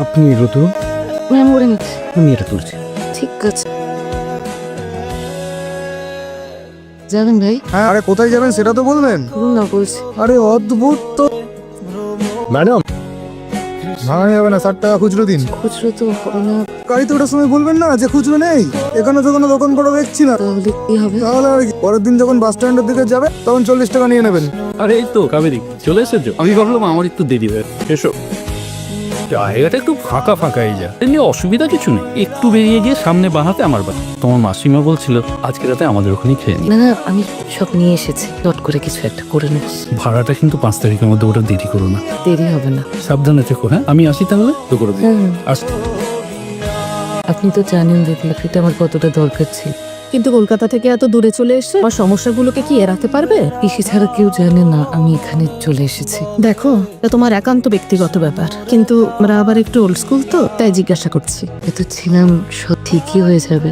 আপনি এলো তো, আমি করে নিচ্ছি। আমি এটা তুলছি। ঠিক আছে, যাবেন ভাই? হ্যাঁ, আরে কোথায় যাবেন সেটা তো বলবেন। বলুন না, বলছি। আরে অদ্ভুত তো। ম্যাডাম, ভাঙা যাবে না, 60 টাকা খুচরো দিন। খুচরো তো হবে না, গাড়িতে ওটার সময় বলবেন না যে খুচরো নেই। এখানে তো কোনো দোকান করে দেখছি না। তাহলে কি হবে? তাহলে আর কি, পরের দিন যখন বাস স্ট্যান্ডের দিকে যাবে তখন 40 টাকা নিয়ে নেবেন। আরে এই তো কাবেরী চলে এসেছো। আমি ভাবলাম আমার একটু দেরি হয়ে এসো। জায়গাটা একটু ফাঁকা ফাঁকা এই যা, এমনি অসুবিধা কিছু নেই। একটু বেরিয়ে গিয়ে সামনে বাঁহাতে আমার বাড়ি। তোমার মাসিমা বলছিল আজকে রাতে আমাদের ওখানেই খেয়ে নি। না না, আমি সব নিয়ে এসেছি, চট করে কিছু একটা করে নিস। ভাড়াটা কিন্তু 5 তারিখের মধ্যে ওটা দেরি করো না। দেরি হবে না। সাবধানে থেকো। হ্যাঁ, আমি আসি তাহলে তো করে দিই। হ্যাঁ, আস। আপনি তো জানেন দিদি, এটা আমার কতটা দরকার ছিল। কিন্তু কলকাতা থেকে এত দূরে চলে এসে আমার সমস্যাগুলোকে কি এড়াতে পারবে? পিসি ছাড়া কেউ জানে না আমি এখানে চলে এসেছি। দেখো, এটা তোমার একান্ত ব্যক্তিগত ব্যাপার, কিন্তু আমরা আবার একটু ওল্ড স্কুল তো, তাই জিজ্ঞাসা করছি। এত ছিলাম, সব ঠিকই হয়ে যাবে।